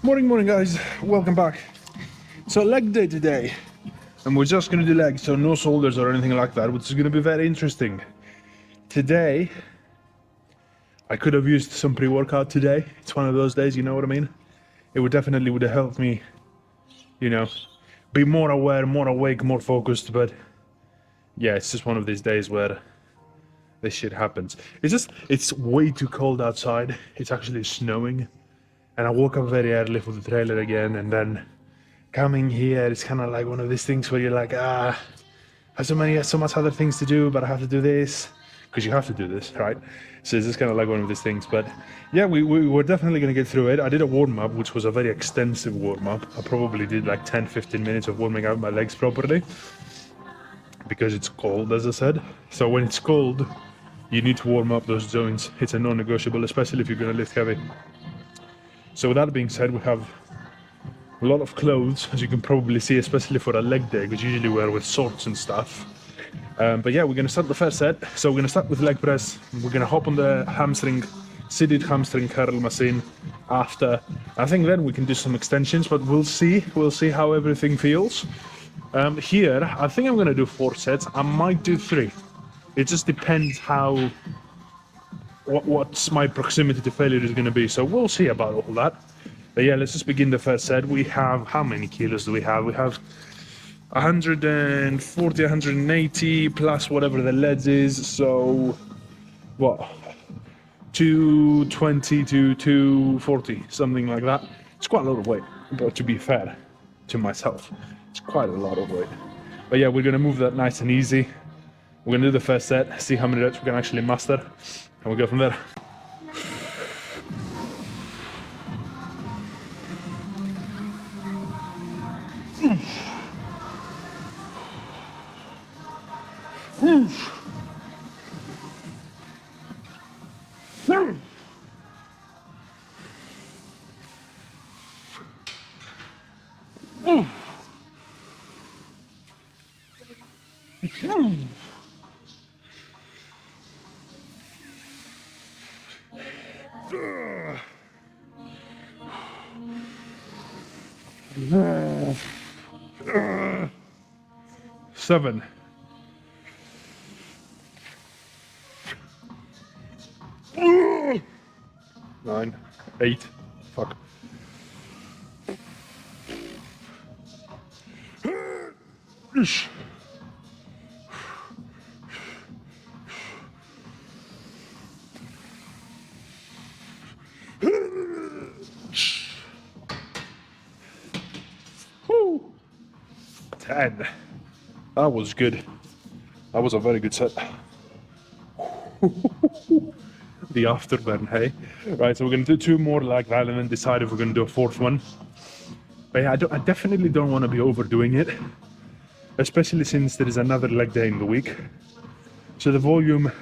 Morning guys, welcome back. So leg day today, and we're just gonna do legs, so no shoulders or anything like that, which is gonna be very interesting. Today, I could have used some pre-workout today. It's one of those days, you know what I mean? It would have helped me, you know, be more aware, more awake, more focused, but yeah, it's just one of these days where this shit happens. It's way too cold outside. It's actually snowing. And I woke up very early for the trailer again, and then coming here, it's kind of like one of these things where you're like, I have so much other things to do, but I have to do this because you have to do this, right? So it's just kind of like one of these things. But yeah, we were definitely going to get through it. I did a warm-up, which was a very extensive warm-up. I probably did like 10-15 minutes of warming up my legs properly because it's cold, as I said. So when it's cold, you need to warm up those joints. It's a non-negotiable, especially if you're going to lift heavy. So with that being said, we have a lot of clothes, as you can probably see, especially for a leg day, which usually wear with shorts and stuff. But yeah, we're going to start the first set. So we're going to start with leg press. We're going to hop on the seated hamstring curl machine after. I think then we can do some extensions, but we'll see. We'll see how everything feels. Here, I think I'm going to do 4 sets. I might do 3. It just depends what's my proximity to failure is going to be. So we'll see about all that. But yeah, let's just begin the first set. We have, how many kilos do we have? We have 140, 180 plus whatever the lead is. So, what? 220 to 240, something like that. It's quite a lot of weight, but to be fair to myself, it's quite a lot of weight. But yeah, we're going to move that nice and easy. We're going to do the first set, see how many reps we can actually master, and we'll go from there. Seven. 9, 8. Fuck. 10. That was good. That was a very good set. The afterburn, hey? Right, so we're going to do 2 more like that and then decide if we're going to do a 4th one. But yeah, I definitely don't want to be overdoing it, especially since there is another leg day in the week. So the volume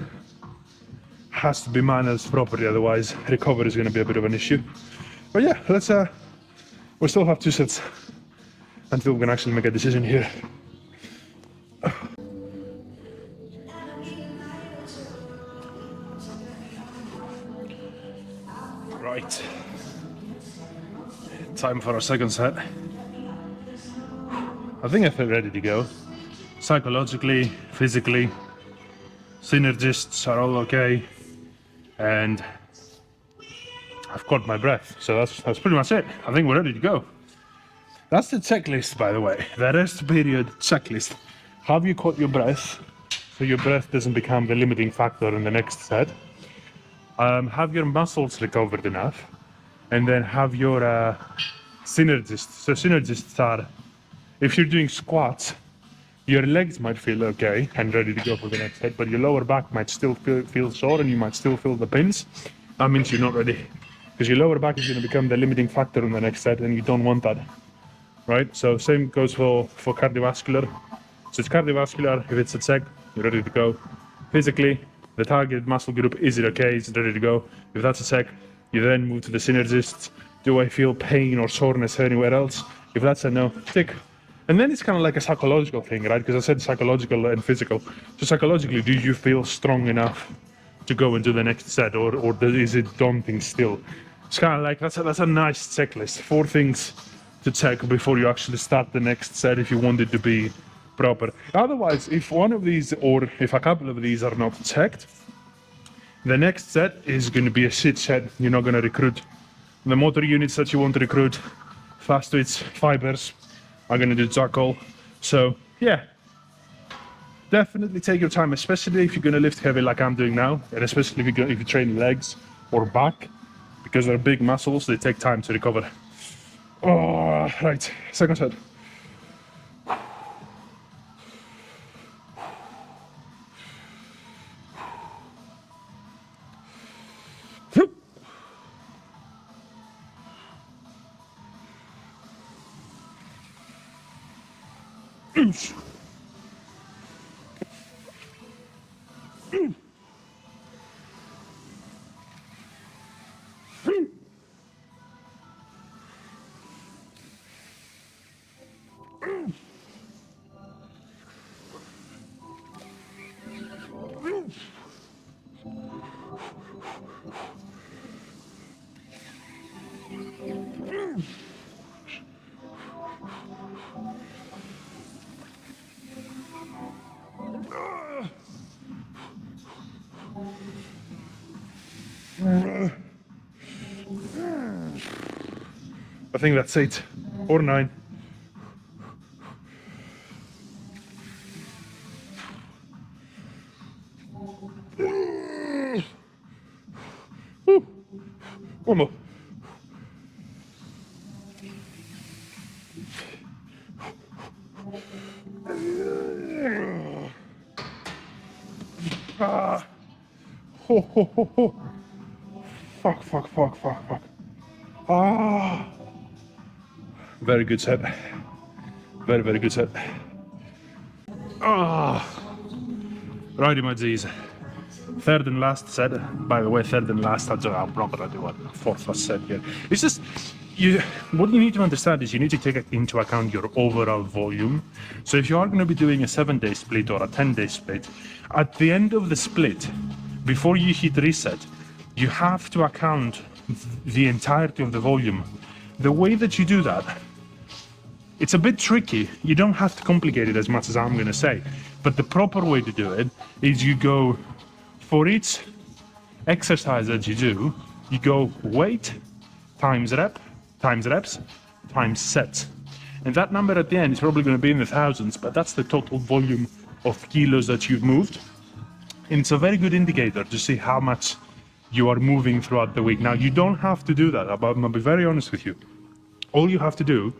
has to be managed properly, otherwise recovery is going to be a bit of an issue. But yeah, we still have 2 sets until we can actually make a decision here. Right, time for our second set. I think I feel ready to go. Psychologically, physically, synergists are all okay, and I've caught my breath, so that's pretty much it. I think we're ready to go. That's the checklist, by the way, the rest period checklist. Have you caught your breath, so your breath doesn't become the limiting factor in the next set? Have your muscles recovered enough, and then have your synergists. So synergists are, if you're doing squats, your legs might feel okay and ready to go for the next set, but your lower back might still feel sore and you might still feel the pins. That means you're not ready, because your lower back is going to become the limiting factor in the next set, and you don't want that, right? So same goes for cardiovascular. So it's cardiovascular, if it's a sec, you're ready to go. Physically, the target muscle group, is it okay? Is it ready to go? If that's a sec, you then move to the synergists. Do I feel pain or soreness anywhere else? If that's a no, tick. And then it's kind of like a psychological thing, right? Because I said psychological and physical. So psychologically, do you feel strong enough to go and do the next set, or is it daunting still? It's kind of like, that's a nice checklist. 4 things to check before you actually start the next set if you want it to be proper. Otherwise, if one of these or if a couple of these are not checked, the next set is going to be a shit set. You're not going to recruit the motor units that you want to recruit. Fast twitch fibers are going to do jackal. So yeah, definitely take your time, especially if you're going to lift heavy like I'm doing now, and especially if you train legs or back, because they're big muscles, they take time to recover. Oh, right, second set. I think that's 8 or 9. One more. Ah. Ho, ho, ho, ho. Fuck, fuck, fuck, fuck, fuck. Ah. Very good set. Very, very good set. Ah. Righty, my G's. Third and last set. By the way, third and last, I'm not gonna do a fourth last set here. It's just, what you need to understand is you need to take into account your overall volume. So if you are gonna be doing a 7-day split or a 10-day split, at the end of the split, before you hit reset, you have to account the entirety of the volume. The way that you do that, it's a bit tricky. You don't have to complicate it as much as I'm gonna say, but the proper way to do it is you go, for each exercise that you do, you go weight times reps times sets. And that number at the end is probably gonna be in the thousands, but that's the total volume of kilos that you've moved. And it's a very good indicator to see how much you are moving throughout the week. Now, you don't have to do that, but I'm gonna be very honest with you. All you have to do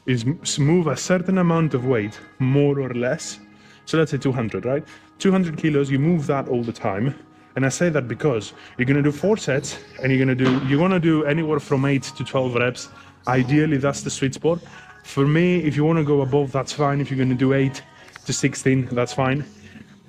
is move a certain amount of weight, more or less. So let's say 200, right? 200 kilos, you move that all the time. And I say that because you're gonna do 4 sets and you wanna do anywhere from 8 to 12 reps. Ideally, that's the sweet spot. For me, if you wanna go above, that's fine. If you're gonna do 8 to 16, that's fine.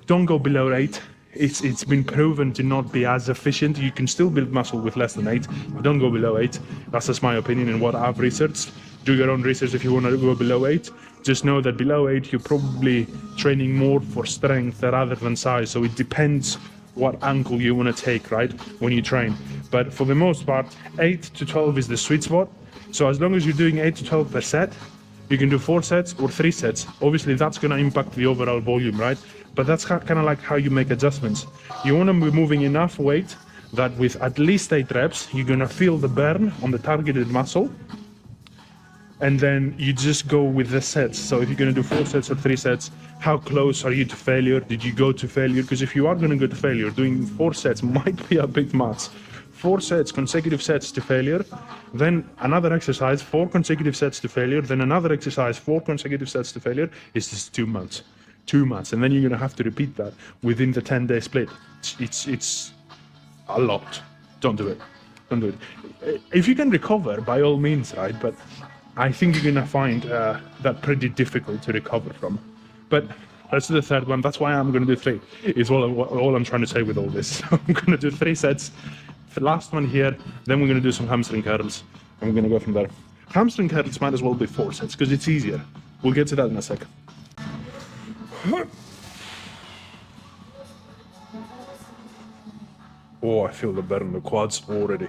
Don't go below 8. It's been proven to not be as efficient. You can still build muscle with less than 8, but don't go below 8. That's just my opinion and what I've researched. Do your own research if you want to go below 8. Just know that below 8, you're probably training more for strength rather than size. So it depends what angle you want to take, right, when you train. But for the most part, 8 to 12 is the sweet spot. So as long as you're doing 8 to 12 per set, you can do 4 sets or 3 sets. Obviously, that's going to impact the overall volume, right? But that's kind of like how you make adjustments. You want to be moving enough weight that with at least 8 reps, you're going to feel the burn on the targeted muscle. And then you just go with the sets. So if you're going to do 4 sets or 3 sets, how close are you to failure? Did you go to failure? Because if you are going to go to failure, doing 4 sets might be a bit much. 4 sets, consecutive sets to failure, then another exercise, 4 consecutive sets to failure, then another exercise, 4 consecutive sets to failure, is just 2 months. 2 months. And then you're going to have to repeat that within the 10-day split. It's a lot. Don't do it. Don't do it. If you can recover, by all means, right? But I think you're gonna find that pretty difficult to recover from. But let's do the third one. That's why I'm gonna do 3. Is all I'm trying to say with all this. So I'm gonna do 3 sets. The last one here. Then we're gonna do some hamstring curls, and we're gonna go from there. Hamstring curls might as well be 4 sets because it's easier. We'll get to that in a second. Oh, I feel the burn in the quads already.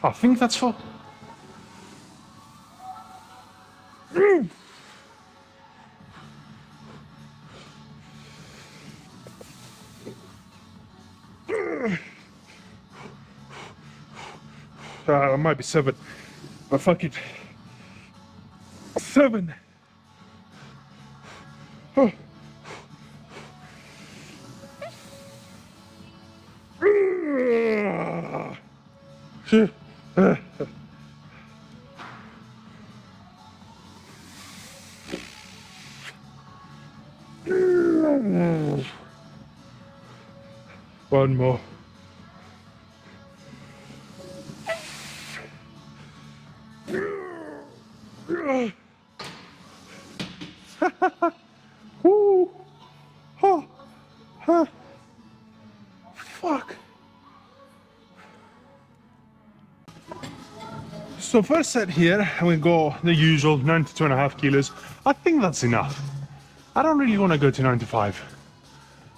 I think that's for. It might be 7, but fuck it. 7. Oh. One more. Woo. Oh. Huh. Fuck. So first set here, we go the usual 92.5 kilos. I think that's enough. I don't really want to go to 95.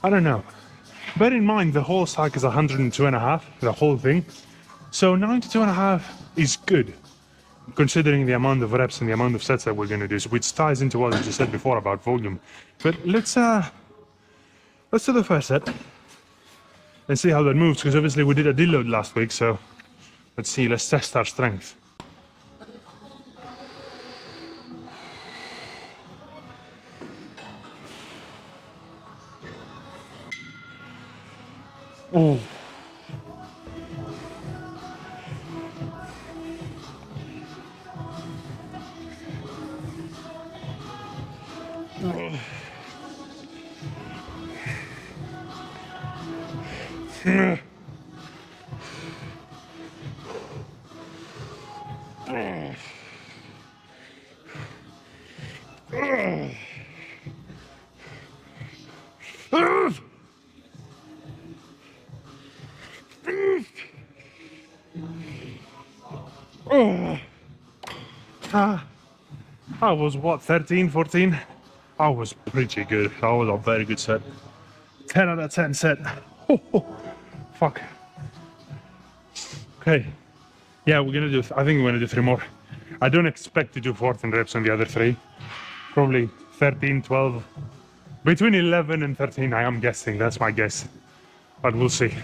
I don't know. Bear in mind the whole stack is 102.5, the whole thing. So 92.5 is good, considering the amount of reps and the amount of sets that we're going to do, which ties into what I just said before about volume. But let's do the first set and see how that moves, because obviously we did a deload last week, so let's see, let's test our strength. Oh. I was what, 13, 14? I was pretty good. That was a very good set. 10 out of 10 set. Oh, fuck. Okay. Yeah, we're gonna do, I think we're gonna do 3 more. I don't expect to do 14 reps on the other 3. Probably 13, 12. Between 11 and 13, I am guessing. That's my guess. But we'll see.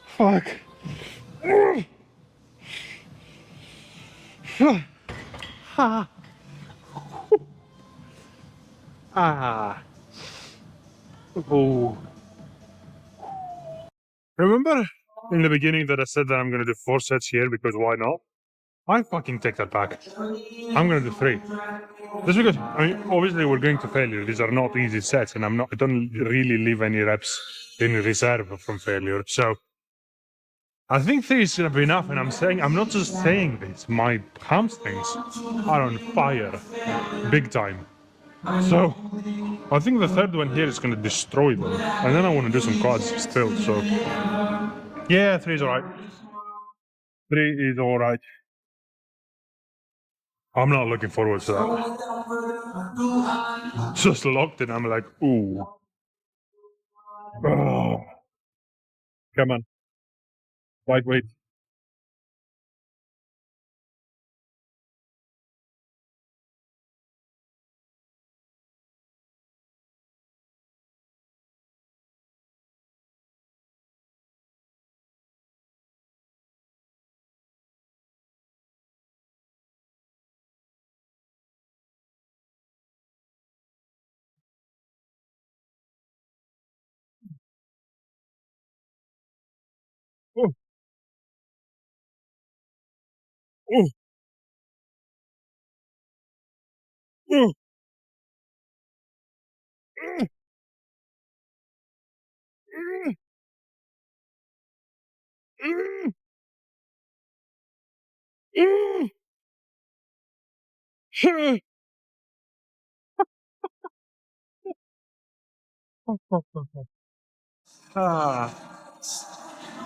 Fuck. Ah. Oh. Remember in the beginning that I said that I'm gonna do 4 sets here because why not? I fucking take that back. I'm gonna do 3. Just because, I mean, obviously we're going to failure. These are not easy sets, and I don't really leave any reps in reserve from failure. So I think 3 is gonna be enough. And I'm not just saying this. My hamstrings are on fire, big time. So I think the third one here is gonna destroy them, and then I want to do some quads still. So yeah, 3 is alright. 3 is alright. I'm not looking forward to that. Just locked in. I'm like, ooh. Oh. Come on. Lightweight. Oh, oh, ah,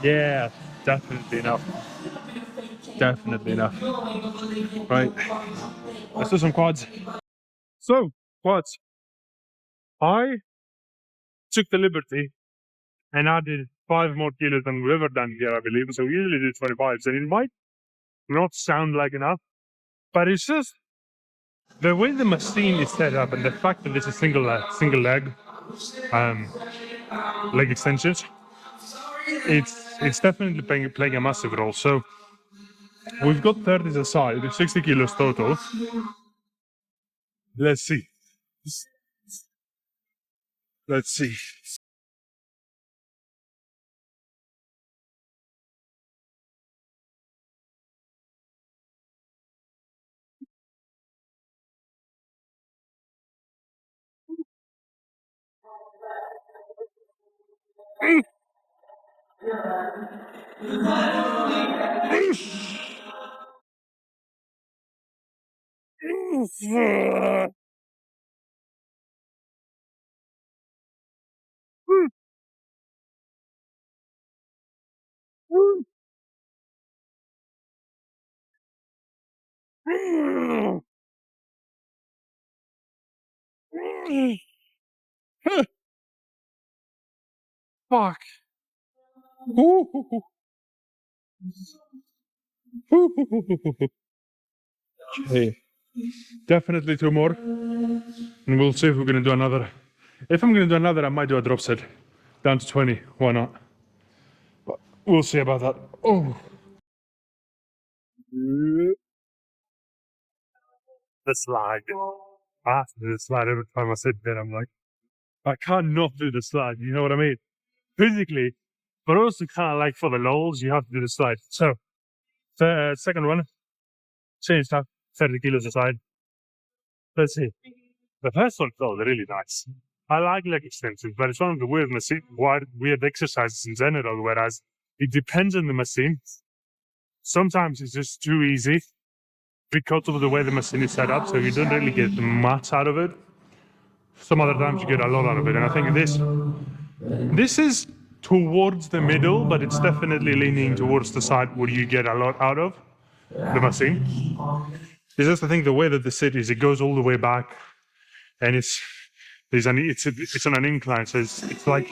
yeah, definitely enough. Definitely enough. Right, let's do some quads. So, quads. I took the liberty and added 5 more kilos than we've ever done here, I believe. So we usually do 25s, and it might not sound like enough, but it's just the way the machine is set up and the fact that it's a single leg, um, leg extensions. It's definitely playing a massive role. So we've got 30s aside, 60 kilos total. Let's see. Let's see. Fuck. Okay, definitely 2 more, and we'll see if we're gonna do another. If I'm gonna do another, I might do a drop set down to 20. Why not? But we'll see about that. Oh, the slide. I have to do the slide every time I sit there. I'm like, I can't not do the slide. You know what I mean? Physically, but also kind of like for the lols, you have to do the slide. So, the second one, same stuff, 30 kilos aside. Let's see. The first one felt really nice. I like leg extensions, but it's one of the weird exercises in general, whereas it depends on the machine. Sometimes it's just too easy because of the way the machine is set up, so you don't really get much out of it. Some other times you get a lot out of it, and I think this is towards the middle, but it's definitely leaning towards the side where you get a lot out of the machine. It's just, I think, the way that the sit is, it goes all the way back, and it's on an incline, so it's like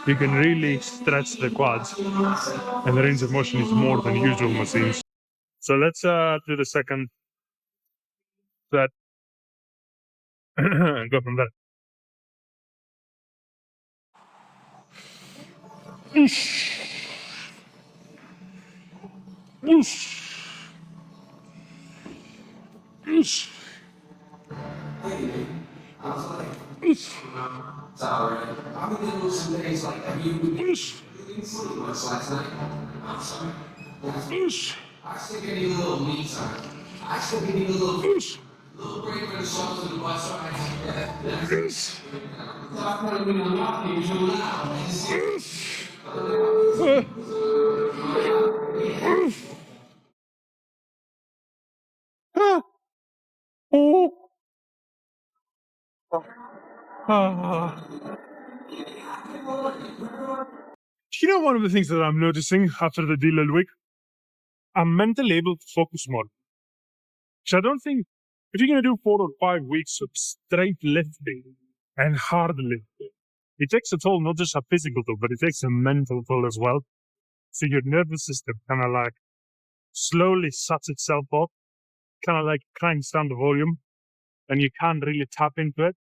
you can really stretch the quads, and the range of motion is more than usual machines. So let's do the second set and go from there. It's alright. I'm gonna do some days like, have you been sleeping much last night? I'm sorry. I still give you a little me time. I still give you a little break for the shoulders and the butt side. I'm gonna be on top of you, you're loud. You know, one of the things that I'm noticing after the delayed week, I'm mentally able to focus more. So I don't think if you're going to do 4 or 5 weeks of straight lifting and hard lifting, it takes a toll, not just a physical toll, but it takes a mental toll as well. So your nervous system kind of like slowly shuts itself off, kind of like cranks down the volume, and you can't really tap into it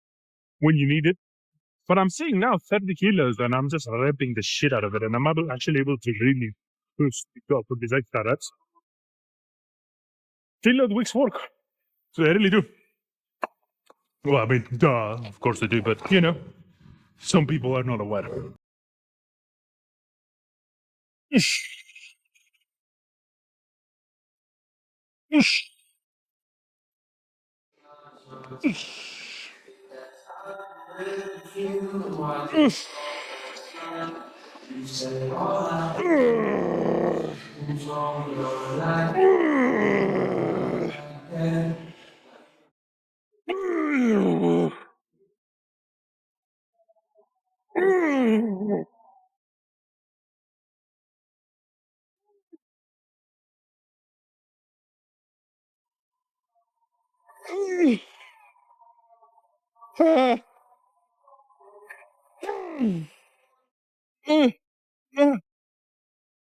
when you need it. But I'm seeing now 30 kilos and I'm just repping the shit out of it, and I'm actually able to really push the top of these extra reps. Delayed weeks work. So they really do. Well, I mean, duh, of course they do, but you know, some people are not aware. Oosh. Oosh.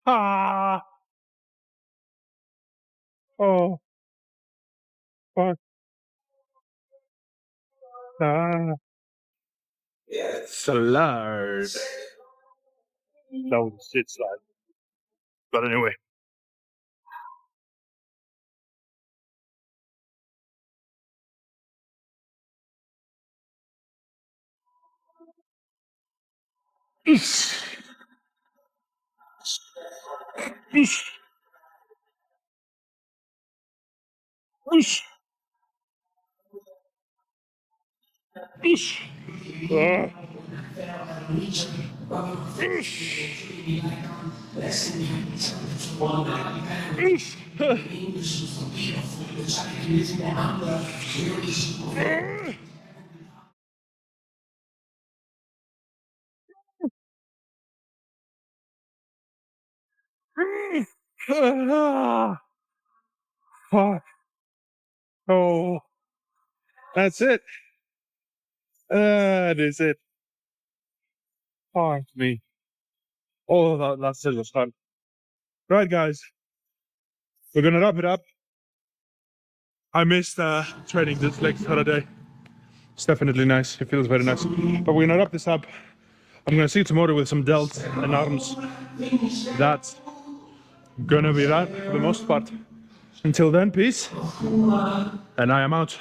Ah. Oh, fuck. Ah. Slurred. That was shit slide. But anyway. Oosh. Oosh. Oosh. Oosh. Ah. Ah. Fuck. Oh, that's it. That is it. Fuck me. Oh, that's it. Was fun. Right, guys. We're gonna wrap it up. I missed training this legs the other day. It's definitely nice. It feels very nice. But we're gonna wrap this up. I'm gonna see you tomorrow with some delts and arms. That's gonna be that for the most part. Until then, peace. And I am out.